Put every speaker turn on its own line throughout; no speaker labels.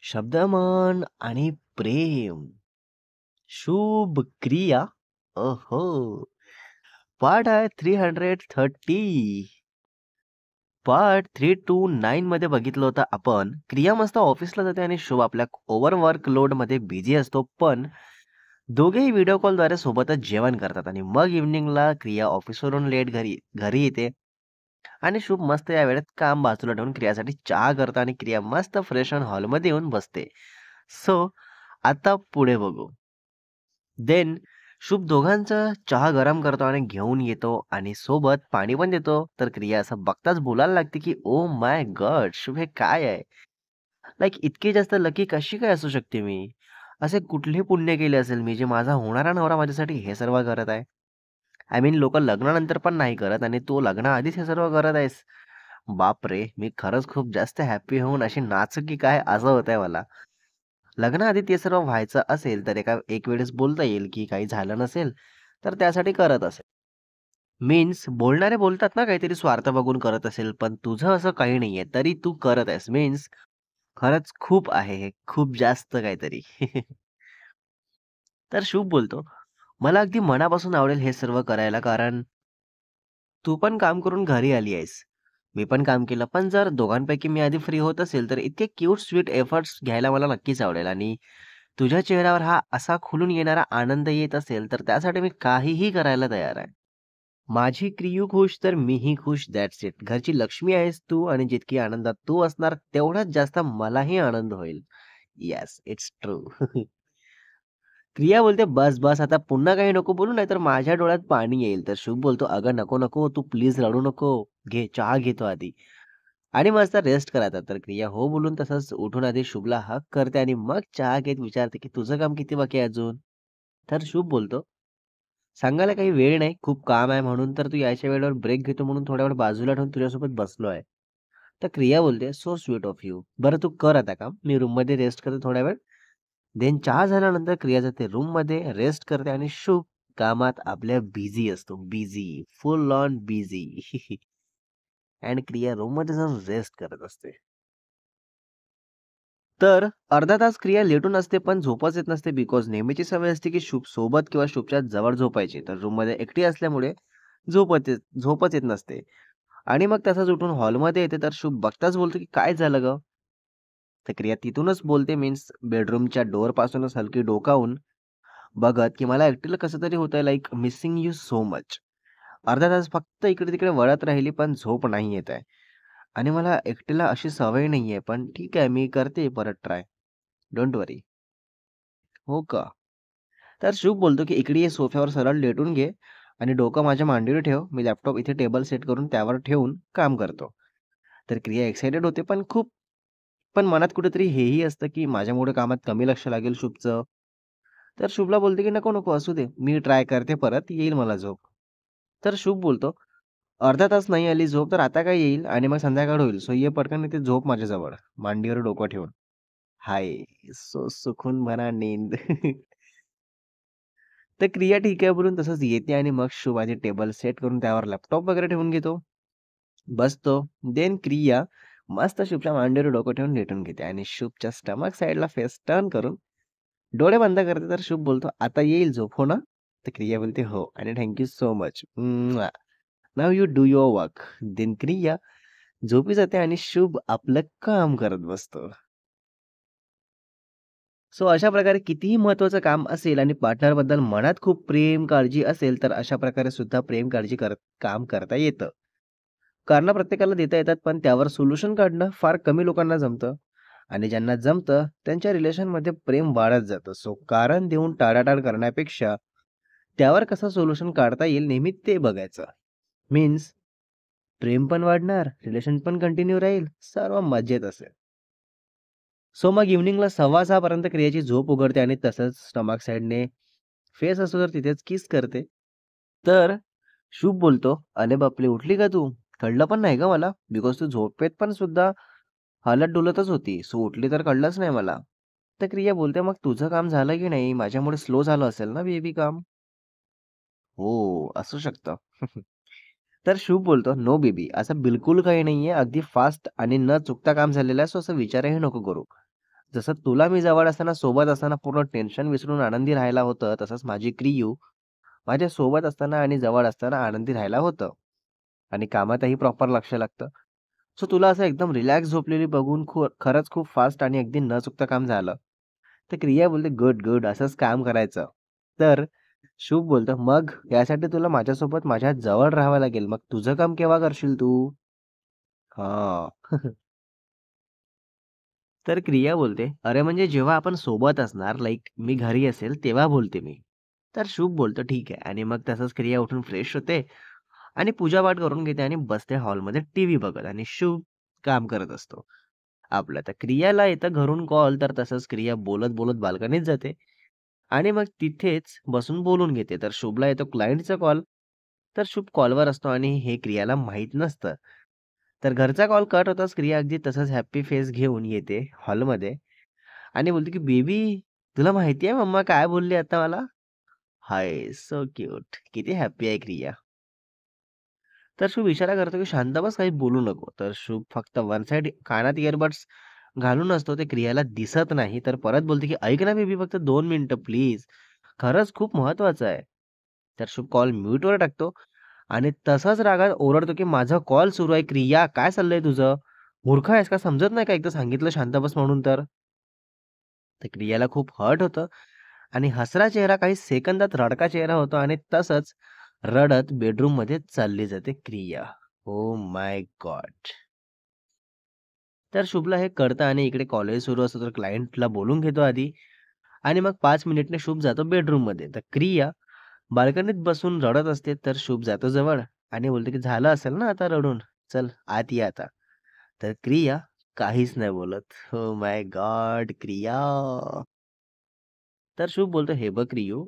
शब्दमन आणि प्रेम, शुभ क्रिया. ओहो! पार्ट आहे 330. पार्ट 329 मध्ये बघितलं होतं आपण. क्रिया मस्त ऑफिसला जाते आणि शुभ आपल्या ओव्हरवर्क लोडमध्ये बिझी असतो. पण दोघेही व्हिडिओ कॉलद्वारे सोबतच जेवण करतात आणि मग इव्हनिंगला क्रिया ऑफिसवरून लेट घरी घरी येते आणि शुभ मस्त या वेळेत काम बाजूला ठेवून क्रियासाठी चहा करतो आणि क्रिया मस्त फ्रेश होऊन हॉलमध्ये येऊन बसते. सो आता पुढे बघू. देन शुभ दोघांचा चहा गरम करतो आणि घेऊन येतो आणि सोबत पाणी पण देतो. तर क्रिया असं बघताच बोलायला लागते की ओ माय गॉड, शुभ हे काय आहे? लाईक इतकी जास्त लकी कशी काय असू शकते मी? असे कुठले पुण्य केले असेल मी जे माझा होणारा नवरा माझ्यासाठी हे सर्व करत आहे? आय मीन लोकं लग्नानंतर पण नाही करत आणि तू लग्नाआधीच हे सर्व करत आहेस. बापरे! मी खरंच खूप जास्त हॅपी होऊन अशी नाचू की काय असं होतंय मला. लग्नाआधी ते सर्व व्हायचं असेल तर एक वेळेस बोलता येईल की काही झालं नसेल, तर त्यासाठी करत असेल. मीन्स बोलणारे बोलतात ना काहीतरी स्वार्थ बघून करत असेल, पण तुझं असं काही नाहीये, तरी तू करत आहेस. मीन्स खरंच खूप आहे हे, खूप जास्त काहीतरी. तर शुभ बोलतो, "मला अगदी मनापासून आवडेल हे सर्व करायला, कारण तू पण काम करून घरी आली आहेस. मी पण काम केलं. पण जर दोघांपैकी मी आधी फ्री होत असेल, तर इतके क्यूट स्वीट एफर्ट्स घ्यायला मला नक्कीच आवडेल आणि तुझ्या चेहऱ्यावर हा असा खुलून येणारा आनंद येत असेल, तर त्यासाठी मी काहीही करायला तयार आहे. माझी क्रियू खुश, तर मीही खुश. That's it. घरची लक्ष्मी आहेस तू आणि जितकी आनंदात तू असणार, तेवढाच जास्त मलाही आनंद होईल." Yes, it's true. क्रिया बोलते, "बस, बस आता पुन्हा काही नको बोलू, नाहीतर माझ्या डोळ्यात पाणी येईल." तर शुभ बोलतो, "अगं नको, नको. तू प्लीज रडू नको. घे, चहा घेतो आधी." आणि मस्त रेस्ट करायचा. तर क्रिया हो बोलून तसंच उठून आधी शुभला हग करते आणि मग चहा घेत विचारते, की "तुझं काम किती बाकी आहे अजून?" तर शुभ बोलतो, "सांगायला काही वेळ नाही. खूप काम आहे म्हणून तर तू यायच्या वेळेवर ब्रेक घेतो म्हणून थोडा वेळ बाजूला ठेवून तुझ्यासोबत बसलो आहे." तर क्रिया बोलते, "सो स्वीट ऑफ यू. बरं तू कर आता काम. मी रूममध्ये रेस्ट करते थोडा वेळ." देन चहा झाल्यानंतर क्रिया जाते रूममध्ये, रेस्ट करते आणि शुभ कामात आपल्या बिझी असतो. Busy, full on busy. आणि क्रिया रूममध्ये जाऊन रेस्ट करत असते. तर अर्धा तास क्रिया लेटून असते, पण झोपच येत नसते बिकॉज नेहमीची सवय असते की शुभ सोबत किंवा शुभच्या जवळ झोपायची. तर रूममध्ये एकटी असल्यामुळे झोपच येत नसते. आणि मग तसाच उठून हॉलमध्ये येते, तर शुभ बघताच बोलतो की "काय झालं गं?" तर क्रिया तिथूनच बोलते मीन्स बेडरूमच्या डोअरपासूनच हलकी डोकावून बघत, की मला एकटीला कसं तरी होतंय like missing you so much. अर्धा तास फक्त इकडे-तिकडे वळत राहिली, पण झोप नाही येत आहे. आणि मला एकटीला अशी सवय नाहीये, पण ठीक आहे मी करते परत ट्राय. डोंट वरी. हो का? तर शुभ बोलतो, की "इकडे ये सोफ्यावर सरळ लेटून घे आणि डोकं माझ्या मांडीवर ठेव. मी लॅपटॉप इथे टेबल सेट करून त्यावर ठेवून काम करतो." तर क्रिया एक्साइटेड होते, पण मनात कुठेतरी हेही असतं, की माझ्यामुळे कामात कमी लक्ष लागेल शुभचं. तर शुभला बोलते, की "नको, नको असू दे. मी ट्राय करते परत, येईल मला झोप." तर शुभ बोलतो, "अर्धा तास नाही आली झोप, तर आता काय येईल आणि मग संध्याकाळ होईल. सो ये पटकन इथे झोप माझ्याजवळ, मांडीवर डोकं ठेवून." हाय, सो सुकून भरा नींद. तर क्रिया ठीक आहे बोलून तसंच येते आणि मग शुभ आधी टेबल सेट करून त्यावर लॅपटॉप वगैरे ठेवून घेतो. बसतो. देन क्रिया मस्त शुभच्या मांडीवर डोकं ठेवून लेटून घेते आणि शुभच्या स्टमक साइडला फेस टर्न करून डोळे बंद करते. तर शुभ बोलतो, "आता येईल झोप, हो ना?" तर क्रिया बोलते, "हो आणि thank you so much. Now you do your work." Then Kriya झोपी जाते आणि शुभ आपलं काम करत बसतो. सो अशा प्रकारे कितीही महत्त्वाचं काम असेल आणि पार्टनरबद्दल मनात खूप प्रेम, काळजी असेल, तर अशा प्रकारे सुद्धा प्रेम, काळजी करत काम करता येतं. कारणं प्रत्येकाला देता येतात, पण त्यावर सोल्युशन काढणं फार कमी लोकांना जमतं आणि ज्यांना जमतं, त्यांच्या रिलेशनमध्ये प्रेम वाढत जातं. सो कारण देऊन टाळाटाळ करण्यापेक्षा त्यावर कसं सोल्युशन काढता येईल नेहमी ते बघायचं. मीन्स प्रेम पण वाढणार, रिलेशन पण कंटिन्यू राहील, सर्व मजेत असेल. सो मग इव्हनिंगला 6:15 पर्यंत क्रियाची झोप उघडते आणि तसंच स्टमक साइडने फेस असतो तर तिथेच किस करते. तर शुभ बोलतो, "अरे बापरे! उठली का तू? कळलं पण नाही गं मला, बिकॉज तू झोपेत पण सुद्धा हालत-डुलतच होती. सो उठली तर कळलंच नाही मला." तर क्रिया बोलते, "मग तुझं काम झालं की नाही? माझ्यामुळे स्लो झालं असेल ना बेबी काम?" "हो, असू शकतं." तर शुभ बोलतो, "नो बेबी, असं बिलकुल काही नाहीये. अगदी फास्ट आणि न चुकता काम झालेलं आहे, सो असं विचारही नको करू. जसं तुला मी जवळ असताना, सोबत असताना पूर्ण टेन्शन विसरून आनंदी राहायला होतं, तसंच माझी क्रियू माझ्या सोबत असताना आणि जवळ असताना आनंदी राहायला होतं. आणि कामातही प्रॉपर लक्ष लागतं. सो तुला असं एकदम रिलॅक्स झोपलेली बघून खरंच खूप फास्ट आणि अगदी न चुकता काम झालं. तर क्रिया बोलते, "गुड, गुड असंच काम करायचं." तर शुभ बोलतो, "मग यासाठी तुला माझ्यासोबत माझ्या जवळ राहावं लागेल. मग तुझं काम केव्हा करशील तू?" हां. तर क्रिया बोलते, "अरे म्हणजे जेव्हा आपण सोबत असणार, लाइक मी घरी असेल तेव्हा बोलते मी." तर शुभ बोलतो, "ठीक आहे." आणि मग तसंच क्रिया उठून फ्रेश होते आणि पूजापाठ करून घेते आणि बसते हॉलमध्ये टीव्ही बघत आणि शुभ काम करत असतो आपलं. तर क्रियाला येतं घरून कॉल, तर तसंच क्रिया बोलत-बोलत बाल्कनीत जाते आणि मग तिथेच बसून बोलून घेते. तर शुभला येतो क्लायंटचा कॉल, तर शुभ कॉलवर असतो आणि हे क्रियाला माहीत नसतं. तर घरचा कॉल कट होताच क्रिया अगदी तसंच हॅपी फेस घेऊन येते हॉलमध्ये आणि बोलते, की "बेबी, तुला माहिती आहे मम्मा काय बोलली आता मला?" हाय, सो क्यूट. किती हॅपी आहे क्रिया. तर शुभ इशारा करतो, की "शांत बस, काही बोलू नको." तर शुभ फक्त वन साइड कानात इयरबड्स घालून असतो. ते क्रियाला दिसत नाही. तर परत बोलते, की "ऐक ना बेबी, फक्त 2 मिनिटं प्लीज. खरंच खूप महत्वाचं आहे." तर शुभ कॉल म्यूटवर टाकतो आणि तसाच रागात ओरडतो, की "माझा कॉल सुरू आहे क्रिया, काय चाललंय तुझं? मूर्ख आहेस का? समजत नाही का एकदा सांगितलं शांत बस म्हणून तर?" तर क्रियाला खूप हर्ट होतं आणि हसरा चेहरा काही सेकंदात रडका चेहरा होतो आणि तसंच रडत बेडरूममध्ये चालली जाते क्रिया. Oh my God! तर शुभला हे कळतं आणि इकडे कॉलेज सुरू असतं तर क्लायंटला बोलून घेतो आधी आणि मग 5 मिनिटने शुभ जातो बेडरूममध्ये. तर क्रिया बाल्कनीत बसून रडत असते तर शुभ जातो जवळ आणि बोलतो की "झालं असेल ना आता रडून, चल आत ये आता." तर क्रिया काहीच नाही बोलत. Oh my God! क्रिया. तर शुभ बोलतो, "हे बघ क्रियू."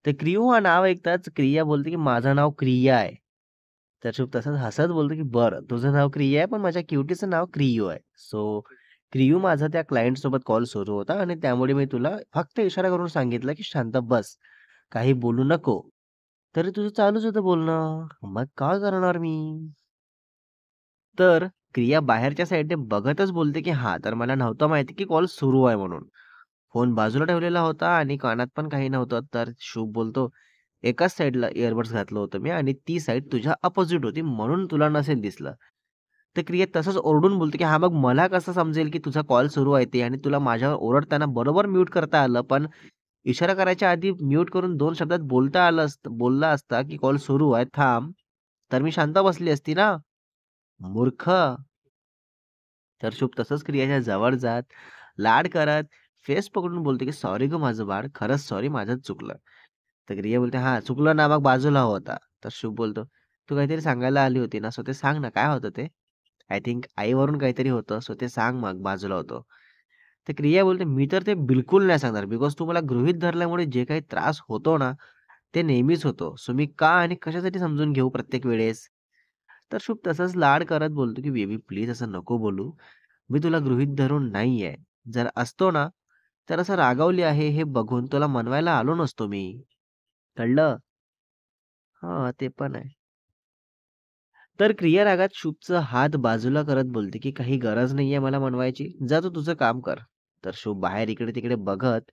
तर क्रियू हा नाव ऐकताच क्रिया बोलते, की "माझं नाव क्रिया आहे." तर शुभ तसंच हसत बोलतो, की "बरं, तुझं नाव क्रिया आहे, पण माझ्या क्युटीचं नाव क्रियू आहे. सो क्रियू माझा त्या क्लायंटसोबत कॉल सुरू होता आणि त्यामुळे मी तुला फक्त इशारा करून सांगितलं, की शांत बस, काही बोलू नको." तरी तुझं चालूच होतं बोलणं. मग काय करणार मी? तर क्रिया बाहेरच्या साईडने बघतच बोलते, की "हां, तर मला नव्हतं माहिती, की कॉल सुरू आहे म्हणून." फोन बाजूला ठेवलेला होता आणि कानात पण काही नव्हतं. तर शुभ बोलतो, "एकाच साइडला इयरबड्स घातलं होतं मी आणि ती साइड तुझ्या अपोझिट होती म्हणून तुला नसेल दिसलं." तर क्रिया तसंच ओरडून बोलते, की "हां, मग मला कसं समजेल, की तुझा कॉल सुरू आहे ते आणि तुला माझ्यावर ओरडताना बरोबर म्यूट करता आलं, पण इशारा करायच्या आधी म्यूट करून 2 शब्दात बोलला असता, की कॉल सुरू आहे, थांब, तर मी शांत बसली असती ना, मूर्ख." तर शुभ तसंच क्रियाच्या जवळ जात, लाड करत, फेस पकडून बोलतो, की "सॉरी गं माझं बाळ, खरंच सॉरी, माझंच चुकलं." तर क्रिया बोलते, "हां, चुकलं ना, मग बाजूला हो आता." तर शुभ बोलतो, "तू काहीतरी सांगायला आली होती ना, सो ते सांग ना, काय होतं ते?" आय थिंक आईवरून काहीतरी होतं, सो ते सांग मग, बाजूला होतो. तर क्रिया बोलते, "मी तर ते बिलकुल नाही सांगणार, बिकॉज तू मला गृहीत धरल्यामुळे जे काही त्रास होतो ना, ते नेहमीच होतो. सो मी का आणि कशासाठी समजून घेऊ प्रत्येक वेळेस?" तर शुभ तसंच लाड करत बोलतो, की "बेबी प्लीज असं नको बोलू. मी तुला गृहीत धरून नाहीये. जर असतो ना, तर असं रागावली आहे हे बघून तुला मनवायला आलो नसतो मी. कळलं?" हां, ते पण आहे. तर क्रिया रागात शुभचा हात बाजूला करत बोलते, की "काही गरज नाहीये मला मनवायची. जा तू तुझं काम कर." तर शुभ बाहेर इकडे-तिकडे बघत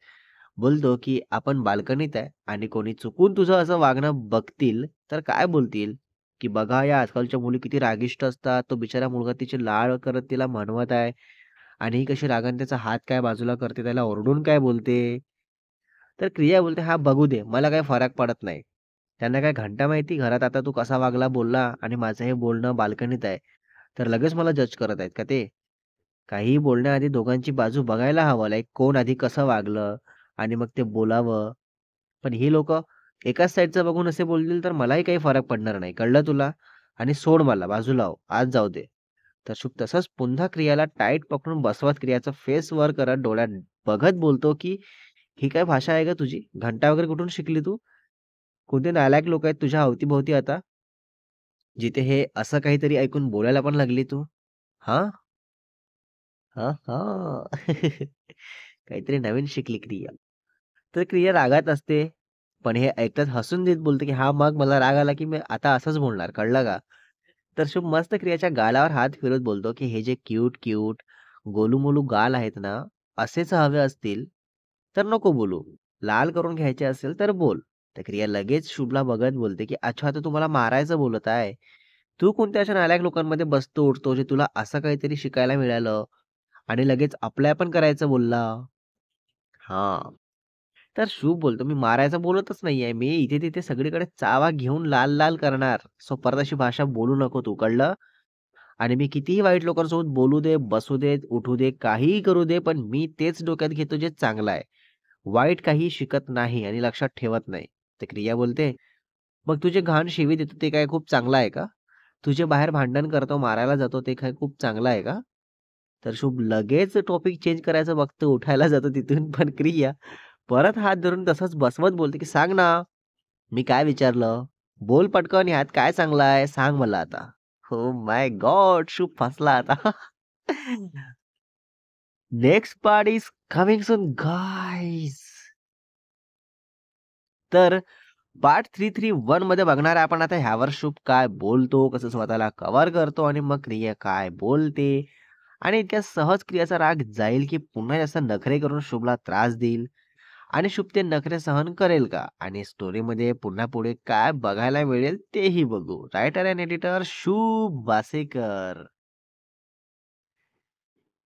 बोलतो, की "आपण बाल्कनीत आहे आणि कोणी चुकून तुझं असं वागणं बघतील, तर काय बोलतील? की बघा या आजकालच्या मुली किती रागिष्ट असतात. तो बिचारा मुलगा तिचे लाड करत तिला मनवत आहे आणि ही कशी रागाने त्याचा हात काय बाजूला करते, त्याला ओरडून काय बोलते." तर क्रिया बोलते, "हां, बघू दे. मला काही फरक पडत नाही. त्यांना काय घंटा माहिती घरात आता तू कसा वागला, बोलला आणि माझं हे बोलणं बाल्कनीत आहे. तर लगेच मला जज करत आहेत का ते? काहीही बोलण्याआधी दोघांची बाजू बघायला हवं. लाइक कोण आधी कसं वागलं आणि मग ते बोलावं. पण ही लोकं एकाच साईडचं बघून असे बोलतील तर मलाही काही फरक पडणार नाही. कळलं तुला? आणि सोड मला, बाजूला हो. आज जाऊ दे." तर शुभ तसंच पुन्हा क्रियाला टाईट पकडून बसवत क्रियाचा फेस वर करत डोळ्यात बघत बोलतो, की "ही काय भाषा आहे गं तुझी? घंटा वगैरे कुठून शिकली तू? कोणते नालायक लोकं आहेत तुझ्या अवती आता? जिथे हे असं काहीतरी ऐकून बोलायला पण लागली तू? हां? हां, हां. काहीतरी नवीन शिकली क्रिया. तर क्रिया रागात असते, पण हे ऐकताच हसून देत बोलते, की "हां, मग मला राग आला, की मी आता असंच बोलणार, कळलं का?" तर शुभ मस्त क्रियाच्या गालावर हात फिरवत बोलतो, की "हे जे क्यूट-क्यूट, गोलू-मोलू गाल आहेत ना, असेच हवे असतील, तर नको बोलू. लाल करून घ्यायचे असेल तर बोल. तर क्रिया लगेच शुभला बघत बोलते, की "अच्छा, तर तू मला मारायचं बोलत आहे. तू कोणत्या अशा नालायक लोकांमध्ये बसतो उठतो, जे तुला असं काहीतरी शिकायला मिळालं आणि लगेच अप्लाय पण करायचं बोलला?" हां. तर शुभ बोलतो, "मी मारायचं बोलतच नाहीये. मी इथे-तिथे सगळीकडे चावा घेऊन लाल-लाल करणार. सो परत अशी भाषा बोलू नको तू, कळलं? आणि मी कितीही वाईट लोकांसोबत बोलू दे, बसू देत, उठू दे, काहीही करू दे, पण मी तेच डोक्यात घेतो जे चांगलं आहे. वाईट काही शिकत नाही आणि लक्षात ठेवत नाही." तर क्रिया बोलते, "मग तुझे घाण शिवी देतो ते काय खूप चांगलं आहे का? तुझे बाहेर भांडण करतो, मारायला जातो ते काय खूप चांगलं आहे का?" तर शुभ लगेच टॉपिक चेंज करायचं बघतो, उठायला जातो तिथून. पण क्रिया परत हात धरून तसंच बसवत बोलते, की "सांग ना, मी काय विचारलं? बोल पटकन, ह्यात काय चांगलं आहे? सांग मला आता." Oh my God! शुभ फसला आता. Next part is coming soon guys. तर पार्ट 331 मध्ये बघणार आहे आपण आता ह्यावर शुभ काय बोलतो, कसं स्वतःला कव्हर करतो आणि मग क्रिया काय बोलते आणि इतक्या सहज क्रियाचा राग जाईल, की पुन्हा जास्त नखरे करून शुभला त्रास देईल आणि शुभ ते नखरे सहन करेल का? आणि स्टोरीमध्ये पुन्हा पुढे काय बघायला मिळेल तेही बघू. रायटर अँड एडिटर शुभ वासेकर.